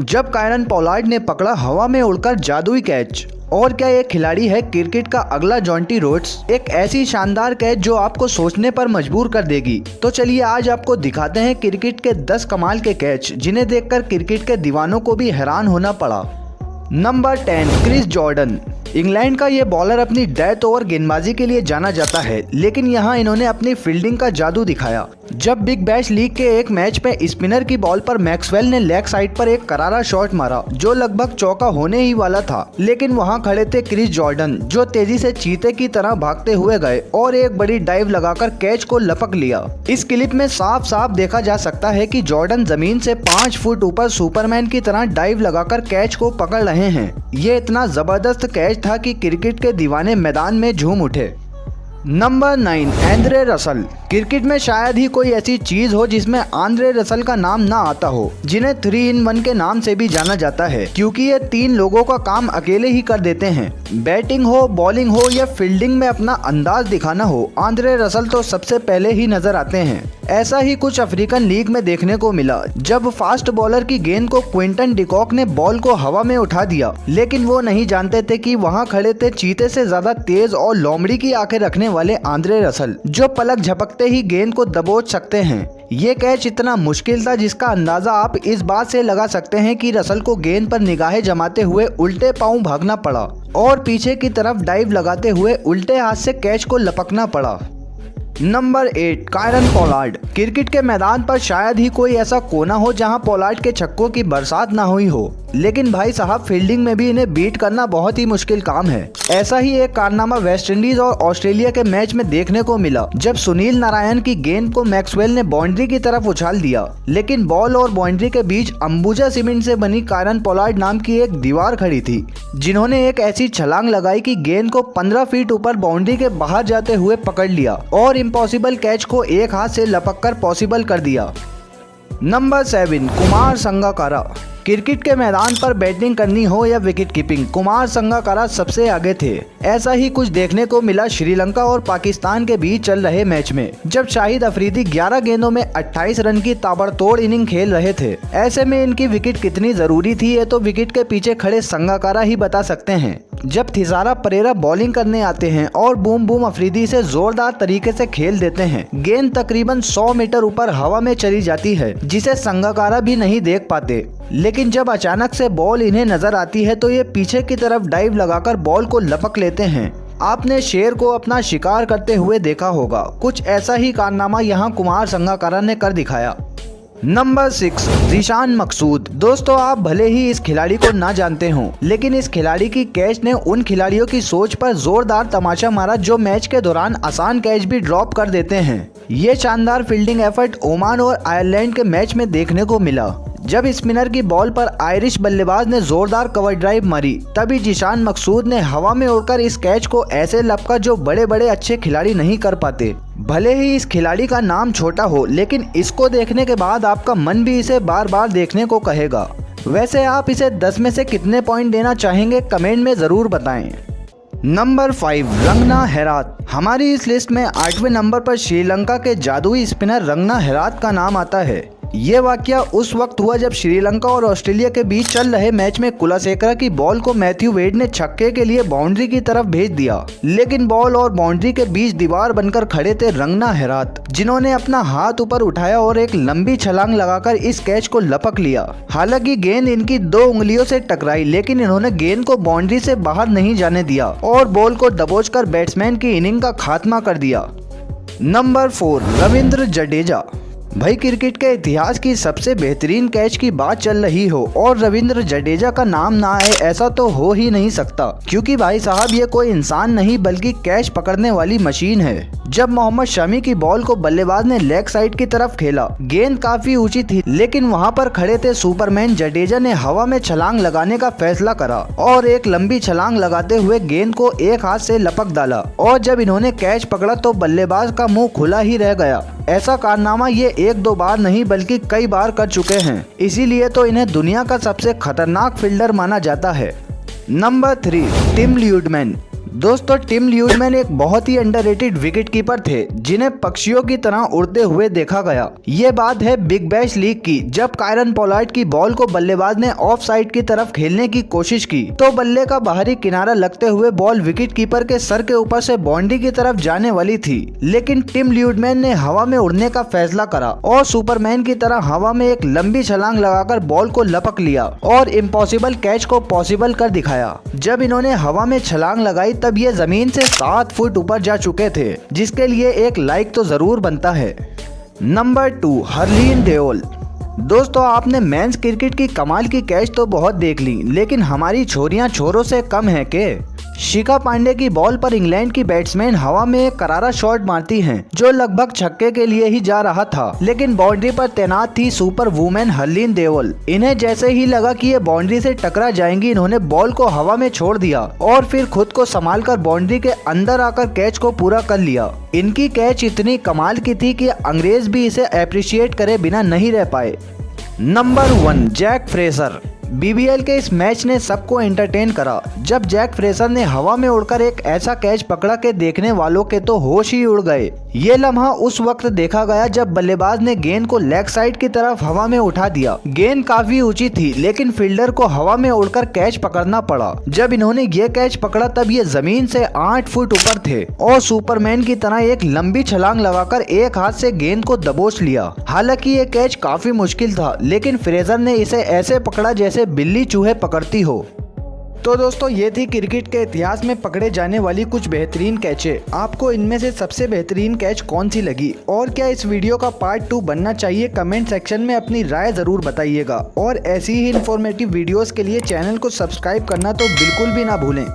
जब Kieron Pollard ने पकड़ा हवा में उड़कर जादुई कैच। और क्या ये खिलाड़ी है क्रिकेट का अगला जॉन्टी रोड्स, एक ऐसी शानदार कैच जो आपको सोचने पर मजबूर कर देगी। तो चलिए आज आपको दिखाते हैं क्रिकेट के 10 कमाल के कैच जिन्हें देखकर क्रिकेट के दीवानों को भी हैरान होना पड़ा। Number 10, Chris Jordan. इंग्लैंड का ये बॉलर अपनी डेथ ओवर गेंदबाजी के लिए जाना जाता है, लेकिन यहाँ इन्होंने अपनी फील्डिंग का जादू दिखाया। जब बिग बैश लीग के एक मैच में स्पिनर की बॉल पर मैक्सवेल ने लेग साइड पर एक करारा शॉट मारा जो लगभग चौका होने ही वाला था, लेकिन वहाँ खड़े थे क्रिस जॉर्डन जो तेजी से चीते की तरह भागते हुए गए और एक बड़ी डाइव लगाकर कैच को लपक लिया। इस क्लिप में साफ साफ देखा जा सकता है कि जॉर्डन जमीन से 5 फुट ऊपर सुपरमैन की तरह डाइव लगाकर कैच को पकड़ रहे हैं। ये इतना जबरदस्त कैच था कि क्रिकेट के दीवाने मैदान में झूम उठे। Number 9, Andre Russell. क्रिकेट में शायद ही कोई ऐसी चीज हो जिसमें आंद्रे रसल का नाम ना आता हो, जिन्हें 3 in 1 के नाम से भी जाना जाता है, क्योंकि ये 3 लोगों का काम अकेले ही कर देते हैं। बैटिंग हो, बॉलिंग हो या फील्डिंग में अपना अंदाज दिखाना हो, आंद्रे रसल तो सबसे पहले ही नजर आते हैं। ऐसा ही कुछ अफ्रीकन लीग में देखने को मिला जब फास्ट बॉलर की गेंद को क्विंटन डिकॉक ने बॉल को हवा में उठा दिया, लेकिन वो नहीं जानते थे कि वहाँ खड़े थे चीते से ज्यादा तेज और लोमड़ी की आंखें रखने वाले आंद्रे रसल, जो पलक झपकते ही गेंद को दबोच सकते हैं। ये कैच इतना मुश्किल था जिसका अंदाजा आप इस बात से लगा सकते हैं कि रसल को गेंद पर निगाहें जमाते हुए उल्टे पांव भागना पड़ा और पीछे की तरफ डाइव लगाते हुए उल्टे हाथ से कैच को लपकना पड़ा। Number 8, Kieron Pollard. क्रिकेट के मैदान पर शायद ही कोई ऐसा कोना हो जहां पोलार्ड के छक्कों की बरसात ना हुई हो, लेकिन भाई साहब फील्डिंग में भी इन्हें बीट करना बहुत ही मुश्किल काम है। ऐसा ही एक कारनामा वेस्ट इंडीज और ऑस्ट्रेलिया के मैच में देखने को मिला जब सुनील नारायण की गेंद को मैक्सवेल ने बाउंड्री की तरफ उछाल दिया, लेकिन बॉल और बाउंड्री के बीच अंबुजा सीमेंट से बनी कायरन पोलार्ड नाम की एक दीवार खड़ी थी, जिन्होंने एक ऐसी छलांग लगाई कि गेंद को 15 फीट ऊपर बाउंड्री के बाहर जाते हुए पकड़ लिया और इम्पॉसिबल कैच को एक हाथ से लपककर पॉसिबल कर दिया। नंबर 7, कुमार संगकारा। क्रिकेट के मैदान पर बैटिंग करनी हो या विकेट कीपिंग, कुमार संगकारा सबसे आगे थे। ऐसा ही कुछ देखने को मिला श्रीलंका और पाकिस्तान के बीच चल रहे मैच में, जब शाहिद अफरीदी 11 गेंदों में 28 रन की ताबड़तोड़ इनिंग खेल रहे थे। ऐसे में इनकी विकेट कितनी जरूरी थी ये तो विकेट के पीछे खड़े संगकारा ही बता सकते हैं। जब थिजारा परेरा बॉलिंग करने आते हैं और बूम बूम अफरीदी से जोरदार तरीके से खेल देते हैं, गेंद तकरीबन 100 मीटर ऊपर हवा में चली जाती है जिसे संगकारा भी नहीं देख पाते, लेकिन जब अचानक से बॉल इन्हें नजर आती है तो ये पीछे की तरफ डाइव लगाकर बॉल को लपक लेते हैं। आपने शेर को अपना शिकार करते हुए देखा होगा, कुछ ऐसा ही कारनामा यहाँ कुमार संगकारा ने कर दिखाया। नंबर 6, ज़ीशान मकसूद। दोस्तों आप भले ही इस खिलाड़ी को ना जानते हो, लेकिन इस खिलाड़ी की कैच ने उन खिलाड़ियों की सोच पर जोरदार तमाचा मारा जो मैच के दौरान आसान कैच भी ड्रॉप कर देते हैं। ये शानदार फील्डिंग एफर्ट ओमान और आयरलैंड के मैच में देखने को मिला। जब स्पिनर की बॉल पर आयरिश बल्लेबाज ने जोरदार कवर ड्राइव मारी, तभी ज़ीशान मकसूद ने हवा में उड़कर इस कैच को ऐसे लपका जो बड़े बड़े अच्छे खिलाड़ी नहीं कर पाते। भले ही इस खिलाड़ी का नाम छोटा हो, लेकिन इसको देखने के बाद आपका मन भी इसे बार बार देखने को कहेगा। वैसे आप इसे 10 में से कितने पॉइंट देना चाहेंगे कमेंट में जरूर बताएं। नंबर 5, रंगना हेरात। हमारी इस लिस्ट में 8वें नंबर पर श्रीलंका के जादुई स्पिनर रंगना हेरात का नाम आता है। ये वाकया उस वक्त हुआ जब श्रीलंका और ऑस्ट्रेलिया के बीच चल रहे मैच में कुलशेखरा की बॉल को मैथ्यू वेड ने छक्के के लिए बाउंड्री की तरफ भेज दिया, लेकिन बॉल और बाउंड्री के बीच दीवार बनकर खड़े थे रंगना हेरात, जिन्होंने अपना हाथ ऊपर उठाया और एक लंबी छलांग लगाकर इस कैच को लपक लिया। हालांकि गेंद इनकी 2 उंगलियों से टकराई, लेकिन इन्होंने गेंद को बाउंड्री से बाहर नहीं जाने दिया और बॉल को दबोचकर बैट्समैन की इनिंग का खात्मा कर दिया। नंबर 4, रविंद्र जडेजा। भाई क्रिकेट के इतिहास की सबसे बेहतरीन कैच की बात चल रही हो और रविंद्र जडेजा का नाम ना आए ऐसा तो हो ही नहीं सकता, क्योंकि भाई साहब ये कोई इंसान नहीं बल्कि कैच पकड़ने वाली मशीन है। जब मोहम्मद शमी की बॉल को बल्लेबाज ने लेग साइड की तरफ खेला, गेंद काफी ऊंची थी, लेकिन वहां पर खड़े थे सुपरमैन जडेजा ने हवा में छलांग लगाने का फैसला करा और एक लंबी छलांग लगाते हुए गेंद को एक हाथ से लपक डाला और जब इन्होंने कैच पकड़ा तो बल्लेबाज का मुंह खुला ही रह गया। ऐसा कारनामा ये 1-2 बार नहीं बल्कि कई बार कर चुके हैं, इसीलिए तो इन्हें दुनिया का सबसे खतरनाक फील्डर माना जाता है। Number 3, Tim Ludeman. दोस्तों टिम ल्यूडमैन एक बहुत ही अंडररेटेड विकेट कीपर थे जिन्हें पक्षियों की तरह उड़ते हुए देखा गया। ये बात है बिग बैश लीग की, जब कायरन पोलार्ड की बॉल को बल्लेबाज ने ऑफ साइड की तरफ खेलने की कोशिश की तो बल्ले का बाहरी किनारा लगते हुए बॉल विकेट कीपर के सर के ऊपर से बाउंड्री की तरफ जाने वाली थी, लेकिन टिम ल्यूडमैन ने हवा में उड़ने का फैसला करा और सुपरमैन की तरह हवा में एक लंबी छलांग लगाकर बॉल को लपक लिया और इम्पॉसिबल कैच को पॉसिबल कर दिखाया। जब इन्होंने हवा में छलांग लगाई तब ये जमीन से 7 फुट ऊपर जा चुके थे, जिसके लिए एक लाइक तो जरूर बनता है। नंबर 2, हरलीन देओल। दोस्तों आपने मेंस क्रिकेट की कमाल की कैच तो बहुत देख ली, लेकिन हमारी छोरियां छोरों से कम है के? शिखा पांडे की बॉल पर इंग्लैंड की बैट्समैन हवा में एक करारा शॉट मारती हैं, जो लगभग छक्के के लिए ही जा रहा था, लेकिन बाउंड्री पर तैनात थी सुपर वुमेन हरलीन देओल। इन्हें जैसे ही लगा कि ये बाउंड्री से टकरा जाएंगी, इन्होंने बॉल को हवा में छोड़ दिया और फिर खुद को संभालकर बाउंड्री के अंदर आकर कैच को पूरा कर लिया। इनकी कैच इतनी कमाल की थी कि अंग्रेज भी इसे अप्रिशिएट करे बिना नहीं रह पाए। Number 1, Jake Fraser. बीबीएल के इस मैच ने सबको एंटरटेन करा जब जैक फ्रेजर ने हवा में उड़कर एक ऐसा कैच पकड़ा कि देखने वालों के तो होश ही उड़ गए। ये लम्हा उस वक्त देखा गया जब बल्लेबाज ने गेंद को लेग साइड की तरफ हवा में उठा दिया। गेंद काफी ऊंची थी, लेकिन फील्डर को हवा में उड़कर कैच पकड़ना पड़ा। जब इन्होंने ये कैच पकड़ा तब ये जमीन से 8 फुट ऊपर थे और सुपरमैन की तरह एक लंबी छलांग लगाकर एक हाथ से गेंद को दबोच लिया। हालांकि ये कैच काफी मुश्किल था, लेकिन फ्रेजर ने इसे ऐसे पकड़ा जैसे बिल्ली चूहे पकड़ती हो। तो दोस्तों ये थी क्रिकेट के इतिहास में पकड़े जाने वाली कुछ बेहतरीन कैचे। आपको इनमें से सबसे बेहतरीन कैच कौन सी लगी और क्या इस वीडियो का पार्ट 2 बनना चाहिए? कमेंट सेक्शन में अपनी राय जरूर बताइएगा और ऐसी ही इंफॉर्मेटिव वीडियोस के लिए चैनल को सब्सक्राइब करना तो बिल्कुल भी ना भूलें।